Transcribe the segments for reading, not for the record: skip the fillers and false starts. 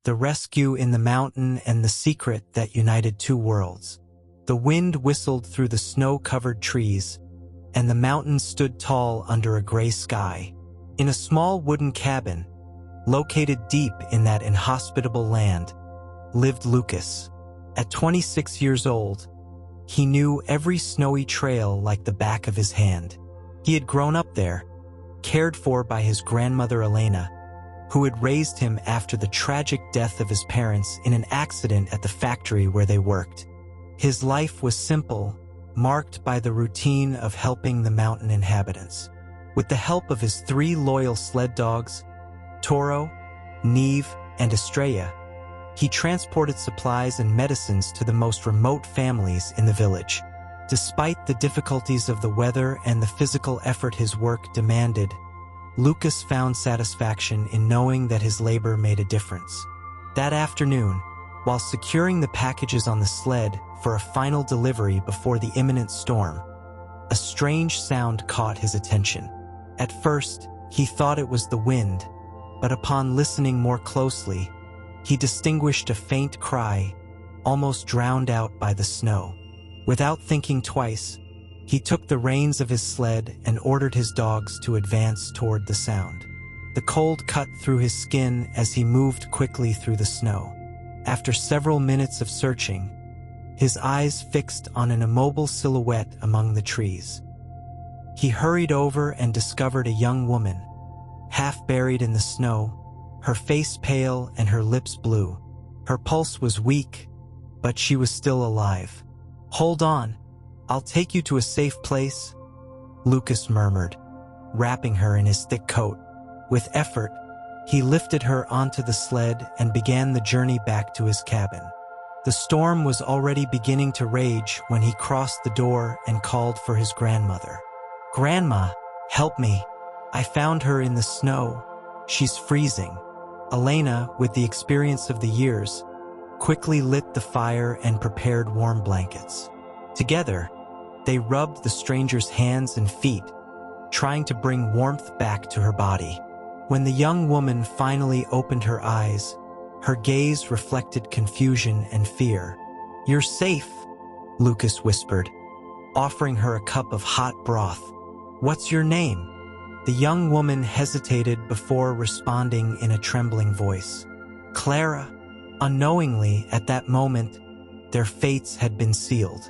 the rescue in the mountain, and the secret that united two worlds. The wind whistled through the snow-covered trees, and the mountain stood tall under a gray sky. In a small wooden cabin, located deep in that inhospitable land, lived Lucas. At 26 years old, he knew every snowy trail like the back of his hand. He had grown up there, cared for by his grandmother Elena, who had raised him after the tragic death of his parents in an accident at the factory where they worked. His life was simple, marked by the routine of helping the mountain inhabitants. With the help of his 3 loyal sled dogs, Toro, Neve, and Estrella, he transported supplies and medicines to the most remote families in the village. Despite the difficulties of the weather and the physical effort his work demanded, Lucas found satisfaction in knowing that his labor made a difference. That afternoon, while securing the packages on the sled for a final delivery before the imminent storm, a strange sound caught his attention. At first, he thought it was the wind, but upon listening more closely, he distinguished a faint cry, almost drowned out by the snow. Without thinking twice, he took the reins of his sled and ordered his dogs to advance toward the sound. The cold cut through his skin as he moved quickly through the snow. After several minutes of searching, his eyes fixed on an immobile silhouette among the trees. He hurried over and discovered a young woman, half buried in the snow, her face pale and her lips blue. Her pulse was weak, but she was still alive. "Hold on, I'll take you to a safe place," Lucas murmured, wrapping her in his thick coat. With effort, he lifted her onto the sled and began the journey back to his cabin. The storm was already beginning to rage when he crossed the door and called for his grandmother. "Grandma, help me. I found her in the snow. She's freezing." Elena, with the experience of the years, quickly lit the fire and prepared warm blankets. Together, they rubbed the stranger's hands and feet, trying to bring warmth back to her body. When the young woman finally opened her eyes, her gaze reflected confusion and fear. "You're safe," Lucas whispered, offering her a cup of hot broth. "What's your name?" The young woman hesitated before responding in a trembling voice. "Clara." Unknowingly, at that moment, their fates had been sealed.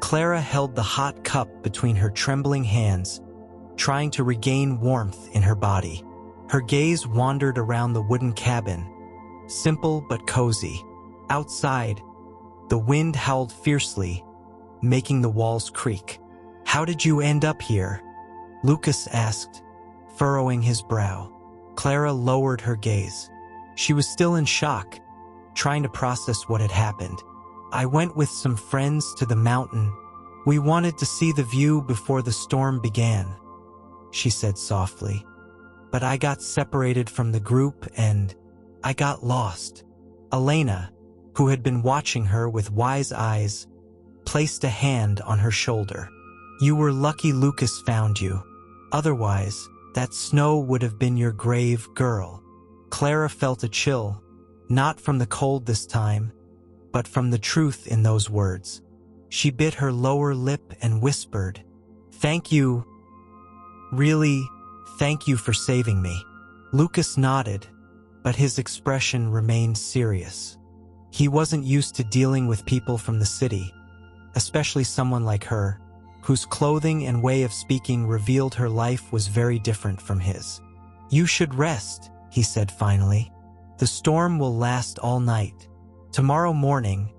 Clara held the hot cup between her trembling hands, trying to regain warmth in her body. Her gaze wandered around the wooden cabin, simple but cozy. Outside, the wind howled fiercely, making the walls creak. "How did you end up here?" Lucas asked, furrowing his brow. Clara lowered her gaze. She was still in shock, trying to process what had happened. "I went with some friends to the mountain. We wanted to see the view before the storm began," she said softly. "But I got separated from the group and I got lost." Elena, who had been watching her with wise eyes, placed a hand on her shoulder. "You were lucky Lucas found you. Otherwise, that snow would have been your grave, girl." Clara felt a chill, not from the cold this time, but from the truth in those words. She bit her lower lip and whispered, "Thank you. Really, thank you for saving me." Lucas nodded, but his expression remained serious. He wasn't used to dealing with people from the city, especially someone like her, whose clothing and way of speaking revealed her life was very different from his. "You should rest," he said finally. "The storm will last all night. Tomorrow morning,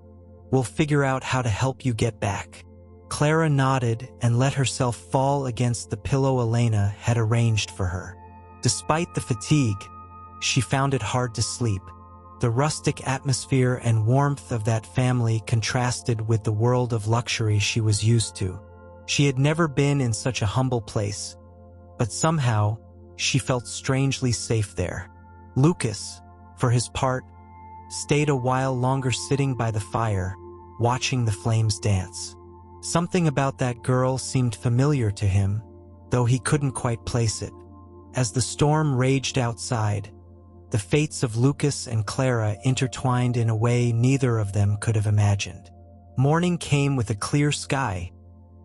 we'll figure out how to help you get back." Clara nodded and let herself fall against the pillow Elena had arranged for her. Despite the fatigue, she found it hard to sleep. The rustic atmosphere and warmth of that family contrasted with the world of luxury she was used to. She had never been in such a humble place, but somehow she felt strangely safe there. Lucas, for his part, stayed a while longer sitting by the fire, watching the flames dance. Something about that girl seemed familiar to him, though he couldn't quite place it. As the storm raged outside, The fates of Lucas and Clara intertwined in a way neither of them could have imagined. Morning came with a clear sky,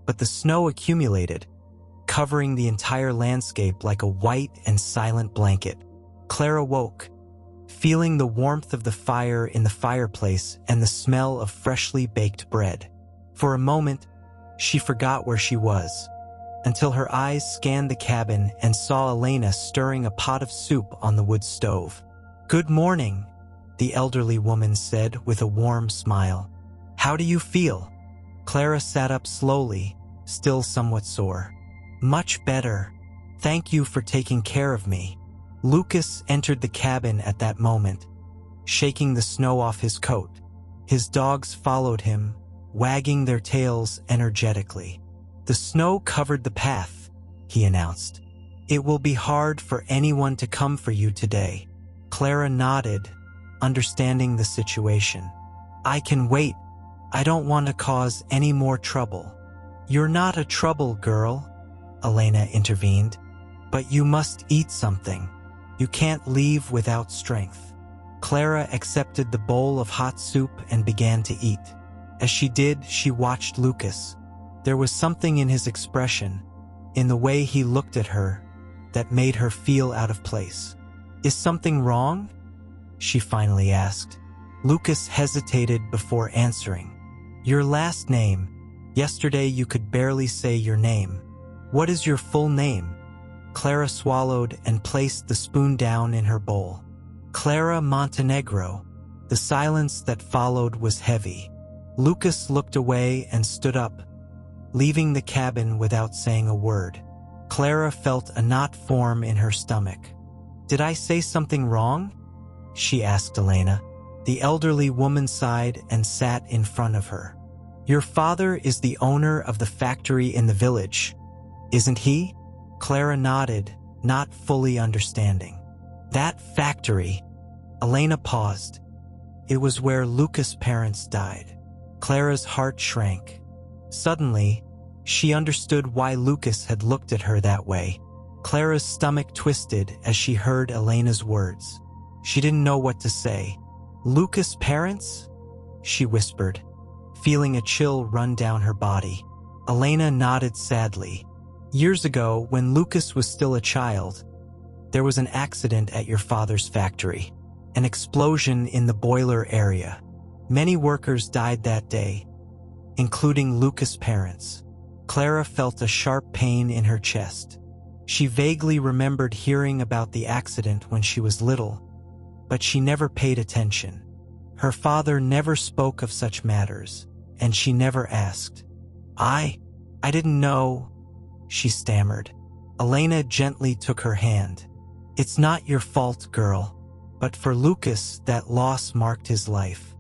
but the snow accumulated, covering the entire landscape like a white and silent blanket. Clara woke, feeling the warmth of the fire in the fireplace and the smell of freshly baked bread. For a moment, she forgot where she was, until her eyes scanned the cabin and saw Elena stirring a pot of soup on the wood stove. "Good morning," the elderly woman said with a warm smile. "How do you feel?" Clara sat up slowly, still somewhat sore. "Much better. Thank you for taking care of me." Lucas entered the cabin at that moment, shaking the snow off his coat. His dogs followed him, wagging their tails energetically. "The snow covered the path," he announced. "It will be hard for anyone to come for you today." Clara nodded, understanding the situation. "I can wait. I don't want to cause any more trouble." "You're not a trouble girl," Elena intervened, "but you must eat something. You can't leave without strength." Clara accepted the bowl of hot soup and began to eat. As she did, she watched Lucas. There was something in his expression, in the way he looked at her, that made her feel out of place. "Is something wrong?" she finally asked. Lucas hesitated before answering. "Your last name. Yesterday you could barely say your name. What is your full name?" Clara swallowed and placed the spoon down in her bowl. "Clara Montenegro." The silence that followed was heavy. Lucas looked away and stood up, leaving the cabin without saying a word. Clara felt a knot form in her stomach. "Did I say something wrong?" she asked Elena. The elderly woman sighed and sat in front of her. "Your father is the owner of the factory in the village, isn't he?" Clara nodded, not fully understanding. "That factory." Elena paused. "It was where Lucas' parents died." Clara's heart shrank. Suddenly, she understood why Lucas had looked at her that way. Clara's stomach twisted as she heard Elena's words. She didn't know what to say. "Lucas' parents?" she whispered, feeling a chill run down her body. Elena nodded sadly. "Years ago, when Lucas was still a child, there was an accident at your father's factory. An explosion in the boiler area. Many workers died that day, including Lucas' parents." Clara felt a sharp pain in her chest. She vaguely remembered hearing about the accident when she was little, but she never paid attention. Her father never spoke of such matters, and she never asked. I didn't know," she stammered. Elena gently took her hand. "It's not your fault, girl. But for Lucas, that loss marked his life.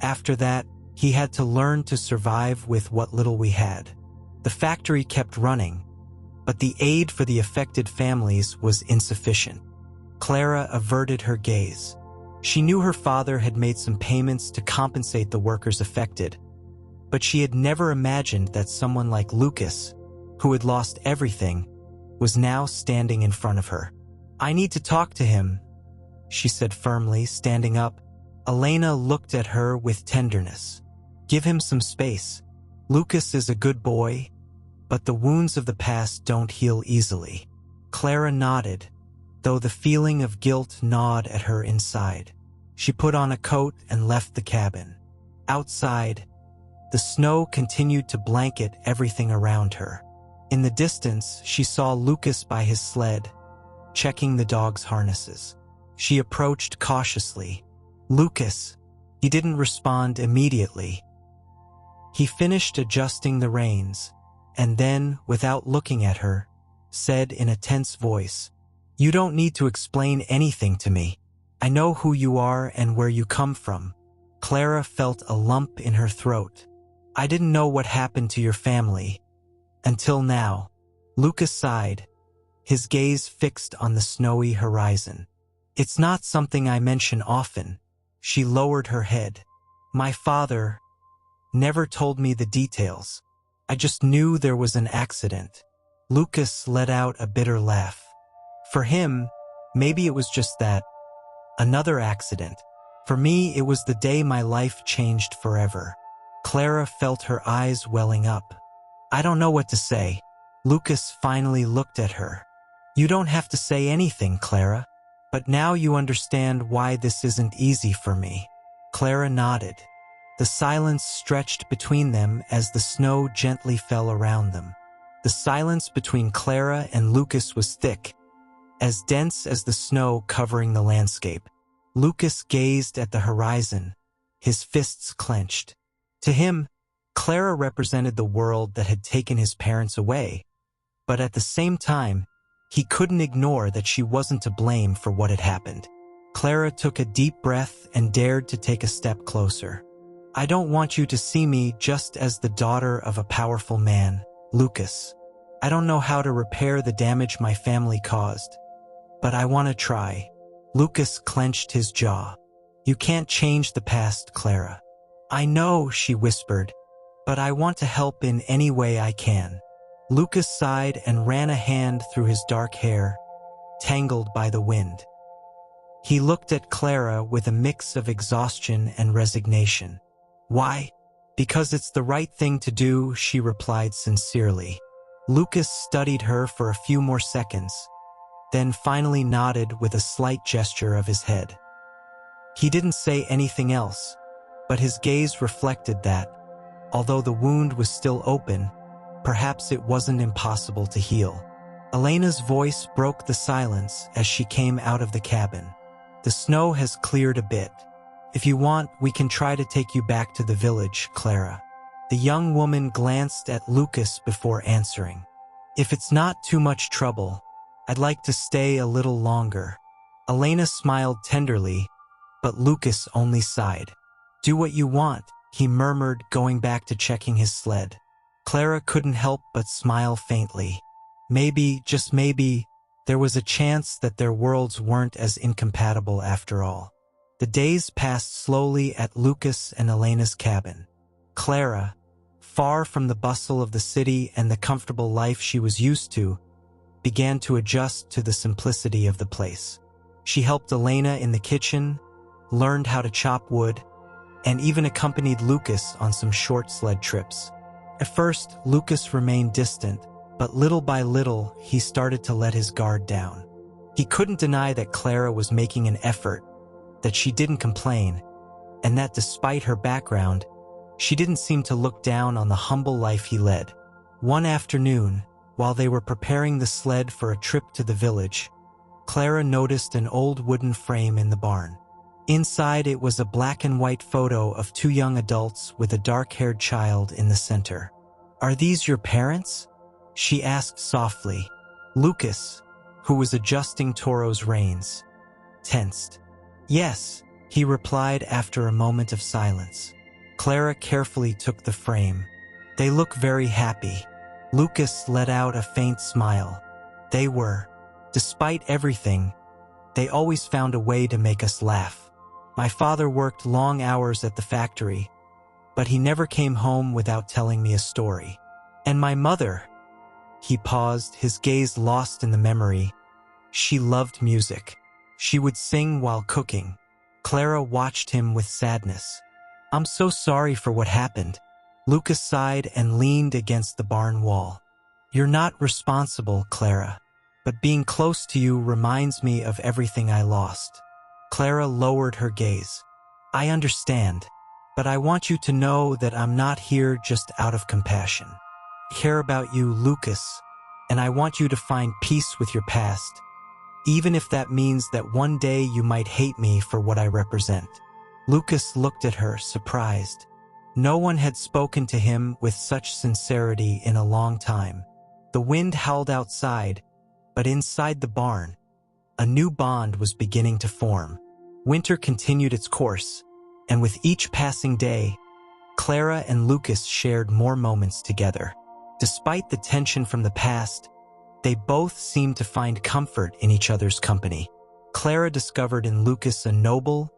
After that, he had to learn to survive with what little we had. The factory kept running, but the aid for the affected families was insufficient." Clara averted her gaze. She knew her father had made some payments to compensate the workers affected, but she had never imagined that someone like Lucas, who had lost everything, was now standing in front of her. "I need to talk to him," she said firmly, standing up. Elena looked at her with tenderness. "Give him some space. Lucas is a good boy, but the wounds of the past don't heal easily." Clara nodded, though the feeling of guilt gnawed at her inside. She put on a coat and left the cabin. Outside, the snow continued to blanket everything around her. In the distance, she saw Lucas by his sled, checking the dog's harnesses. She approached cautiously. "Lucas." He didn't respond immediately. He finished adjusting the reins, and then, without looking at her, said in a tense voice, "You don't need to explain anything to me. I know who you are and where you come from." Clara felt a lump in her throat. "I didn't know what happened to your family until now." Lucas sighed, his gaze fixed on the snowy horizon. "It's not something I mention often." She lowered her head. "My father never told me the details. I just knew there was an accident." Lucas let out a bitter laugh. For him, maybe it was just that. Another accident. For me, it was the day my life changed forever. Clara felt her eyes welling up. I don't know what to say. Lucas finally looked at her. You don't have to say anything, Clara. But now you understand why this isn't easy for me. Clara nodded. The silence stretched between them as the snow gently fell around them. The silence between Clara and Lucas was thick, as dense as the snow covering the landscape. Lucas gazed at the horizon, his fists clenched. To him, Clara represented the world that had taken his parents away, but at the same time, he couldn't ignore that she wasn't to blame for what had happened. Clara took a deep breath and dared to take a step closer. I don't want you to see me just as the daughter of a powerful man, Lucas. I don't know how to repair the damage my family caused, but I want to try. Lucas clenched his jaw. You can't change the past, Clara. I know, she whispered, but I want to help in any way I can. Lucas sighed and ran a hand through his dark hair, tangled by the wind. He looked at Clara with a mix of exhaustion and resignation. Why? Because it's the right thing to do, she replied sincerely. Lucas studied her for a few more seconds, then finally nodded with a slight gesture of his head. He didn't say anything else, but his gaze reflected that, although the wound was still open, perhaps it wasn't impossible to heal. Elena's voice broke the silence as she came out of the cabin. The snow has cleared a bit. If you want, we can try to take you back to the village, Clara. The young woman glanced at Lucas before answering. If it's not too much trouble, I'd like to stay a little longer. Elena smiled tenderly, but Lucas only sighed. Do what you want, he murmured, going back to checking his sled. Clara couldn't help but smile faintly. Maybe, just maybe, there was a chance that their worlds weren't as incompatible after all. The days passed slowly at Lucas and Elena's cabin. Clara, far from the bustle of the city and the comfortable life she was used to, began to adjust to the simplicity of the place. She helped Elena in the kitchen, learned how to chop wood, and even accompanied Lucas on some short sled trips. At first, Lucas remained distant, but little by little, he started to let his guard down. He couldn't deny that Clara was making an effort, that she didn't complain, and that despite her background, she didn't seem to look down on the humble life he led. One afternoon, while they were preparing the sled for a trip to the village, Clara noticed an old wooden frame in the barn. Inside, it was a black and white photo of two young adults with a dark-haired child in the center. Are these your parents? She asked softly. Lucas, who was adjusting Toro's reins, tensed. Yes, he replied after a moment of silence. Clara carefully took the frame. They look very happy. Lucas let out a faint smile. They were. Despite everything, they always found a way to make us laugh. My father worked long hours at the factory, but he never came home without telling me a story. And my mother, he paused, his gaze lost in the memory. She loved music. She would sing while cooking. Clara watched him with sadness. I'm so sorry for what happened. Lucas sighed and leaned against the barn wall. You're not responsible, Clara, but being close to you reminds me of everything I lost. Clara lowered her gaze. I understand, but I want you to know that I'm not here just out of compassion. I care about you, Lucas, and I want you to find peace with your past, even if that means that one day you might hate me for what I represent. Lucas looked at her, surprised. No one had spoken to him with such sincerity in a long time. The wind howled outside, but inside the barn, a new bond was beginning to form. Winter continued its course, and with each passing day, Clara and Lucas shared more moments together. Despite the tension from the past, they both seemed to find comfort in each other's company. Clara discovered in Lucas a noble,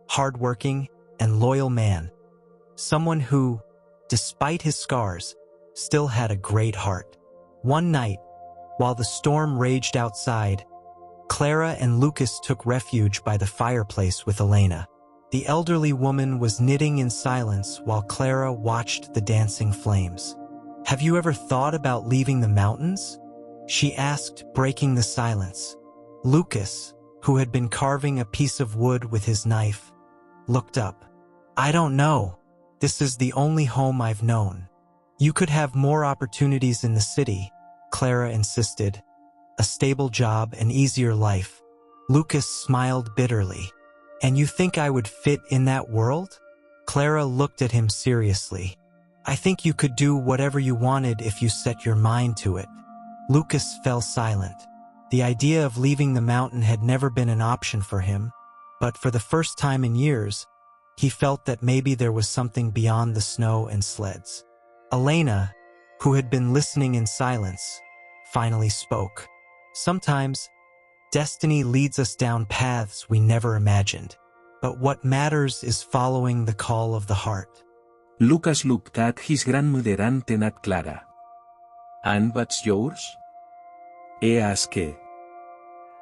hardworking, and loyal man, someone who, despite his scars, still had a great heart. One night, while the storm raged outside, Clara and Lucas took refuge by the fireplace with Elena. The elderly woman was knitting in silence while Clara watched the dancing flames. "Have you ever thought about leaving the mountains?" she asked, breaking the silence. Lucas, who had been carving a piece of wood with his knife, looked up. "I don't know. This is the only home I've known." "You could have more opportunities in the city," Clara insisted. "A stable job, an easier life." Lucas smiled bitterly. "And you think I would fit in that world?" Clara looked at him seriously. "I think you could do whatever you wanted if you set your mind to it." Lucas fell silent. The idea of leaving the mountain had never been an option for him, but for the first time in years, he felt that maybe there was something beyond the snow and sleds. Elena, who had been listening in silence, finally spoke. "Sometimes, destiny leads us down paths we never imagined, but what matters is following the call of the heart." Lucas looked at his grandmother and then at Clara. "And what's yours?" he asked.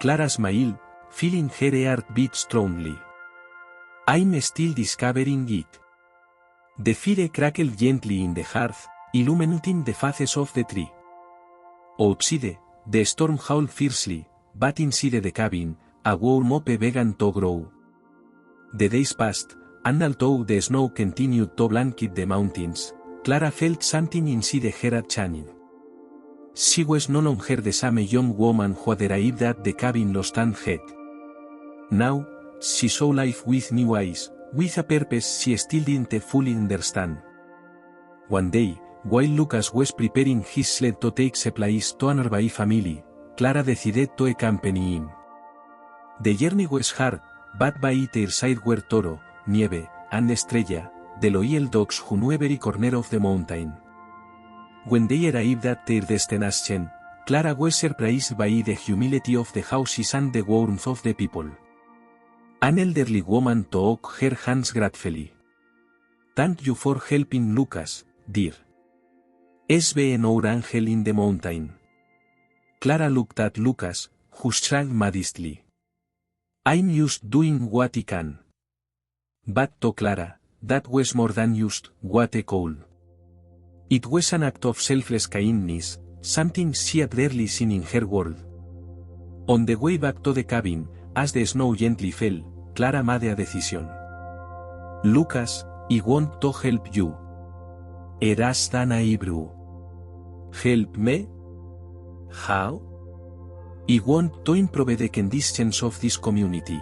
Clara smiled, feeling her heart beat strongly. "I'm still discovering it." The fire crackled gently in the hearth, illuminating the faces of the tree. Outside, the storm howled fiercely, but inside the cabin, a warm hope began to grow. The days passed, and although the snow continued to blanket the mountains, Clara felt something inside her changing. She was no longer the same young woman who had arrived at the cabin lost and had. Now, she saw life with new eyes, with a purpose she still didn't fully understand. One day, while Lucas was preparing his sled to take supplies to a nearby family, Clara decided to accompany him. The journey was hard, but by their side were Toro, Nieve, and Estrella, the loyal dogs who knew every corner of the mountain. When they arrived at their destination, Clara was surprised by the humility of the houses and the warmth of the people. An elderly woman took her hands gratefully. "Thank you for helping Lucas, dear. He's been our angel in the mountain." Clara looked at Lucas, who shrugged modestly. "I'm just doing what I can." But to Clara, that was more than just what I could. It was an act of selfless kindness, something she had rarely seen in her world. On the way back to the cabin, as the snow gently fell, Clara made a decision. "Lucas, I want to help you." "Eras tan Hebrew." "Help me? How?" "I want to improve the conditions of this community.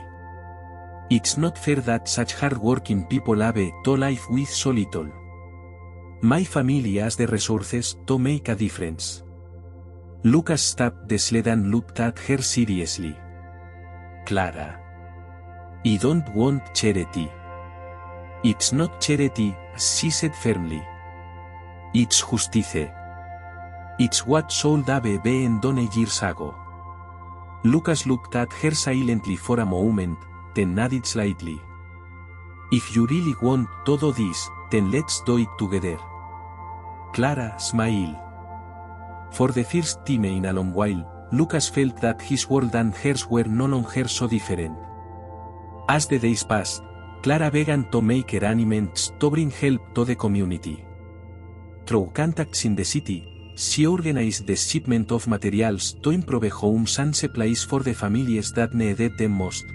It's not fair that such hard-working people have to live with so little. My family has the resources to make a difference." Lucas stopped the sled and looked at her seriously. "Clara, I don't want charity." "It's not charity," she said firmly. "It's justice. It's what should have been done years ago." Lucas looked at her silently for a moment, then nodded slightly. "If you really want to do this, then let's do it together." Clara smiled. For the first time in a long while, Lucas felt that his world and hers were no longer so different. As the days passed, Clara began to make arrangements to bring help to the community. Through contacts in the city, she organized the shipment of materials to improve homes and supplies for the families that needed them most.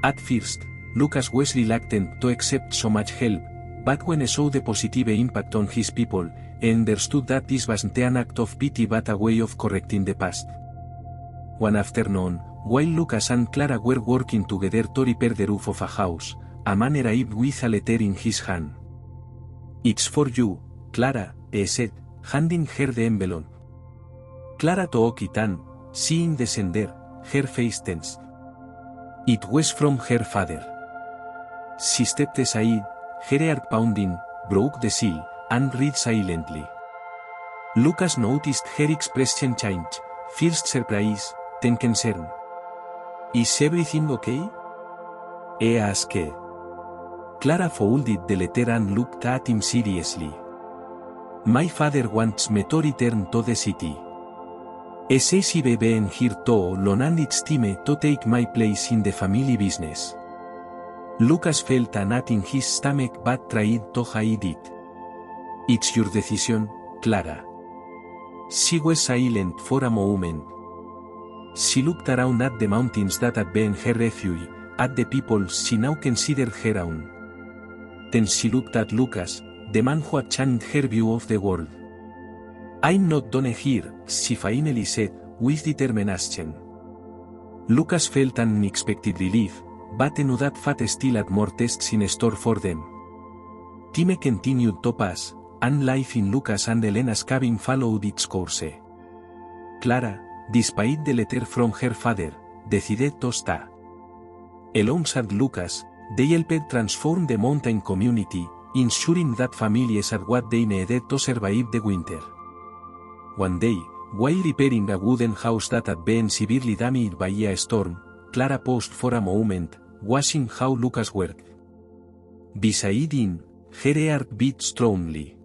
At first, Lucas was reluctant to accept so much help, but when he saw the positive impact on his people, he understood that this wasn't an act of pity but a way of correcting the past. One afternoon, while Lucas and Clara were working together to repair the roof of a house, a man arrived with a letter in his hand. "It's for you, Clara," he said, handing her the envelope. Clara took it and, seeing the sender, her face tensed. It was from her father. She stepped aside, her heart pounding, broke the seal, and read silently. Lucas noticed her expression change, first surprise, then concern. "Is everything okay?" he asked. Clara folded the letter and looked at him seriously. "My father wants me to return to the city. Es easy being here to long and it's time to take my place in the family business. Lucas felt a knot in his stomach but tried to hide it. It's your decision, Clara. She was silent for a moment. She looked around at the mountains that had been her refuge, at the people she now considered her own. Then she looked at Lucas, the man who had changed her view of the world. I'm not done here, she finally said, with determination. Lucas felt an unexpected relief, but knew that fate still had more tests in store for them. Time continued to pass, and life in Lucas and Elena's cabin followed its course. Clara, despite the letter from her father, decided to stay. Alongside Lucas, they helped transform the mountain community, ensuring that families had what they needed to survive the winter. One day, while repairing a wooden house that had been severely damaged by a storm, Clara paused for a moment, watching how Lucas worked. Beside him, her heart beat strongly.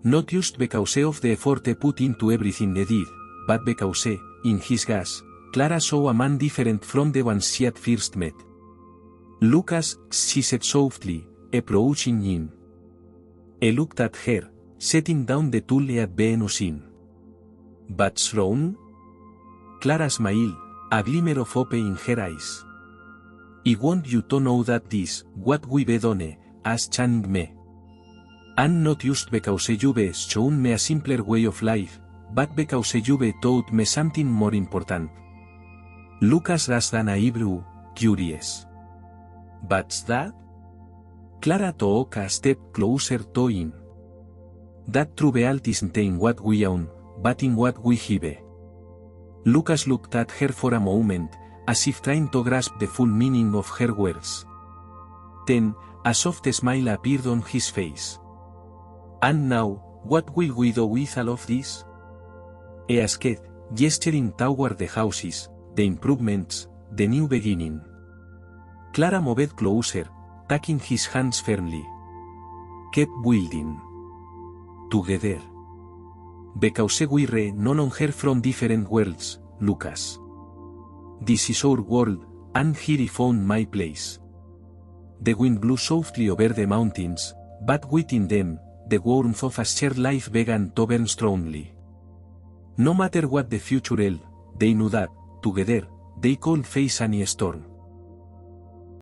Not just because of the effort he put into everything they did, but because, in his gaze, Clara saw a man different from the one she had first met. Lucas, she said softly, approaching him. He looked at her, setting down the tool he had been using. What's wrong? Clara smiled, a glimmer of hope in her eyes. I want you to know that this, what we've done, has changed me. And not just because you've shown me a simpler way of life, but because you've taught me something more important. Lucas raised an eyebrow, curious. What's that? Clara took a step closer to him. That true wealth isn't in what we own, but in what we have. Lucas looked at her for a moment, as if trying to grasp the full meaning of her words. Then, a soft smile appeared on his face. And now, what will we do with all of this? He asked, gesturing toward the houses, the improvements, the new beginning. Clara moved closer, taking his hands firmly. Keep building. Together. Because we're no longer from different worlds, Lucas. This is our world, and here I found my place. The wind blew softly over the mountains, but within them, the warmth of a shared life began to burn strongly. No matter what the future held, they knew that, together, they could face any storm.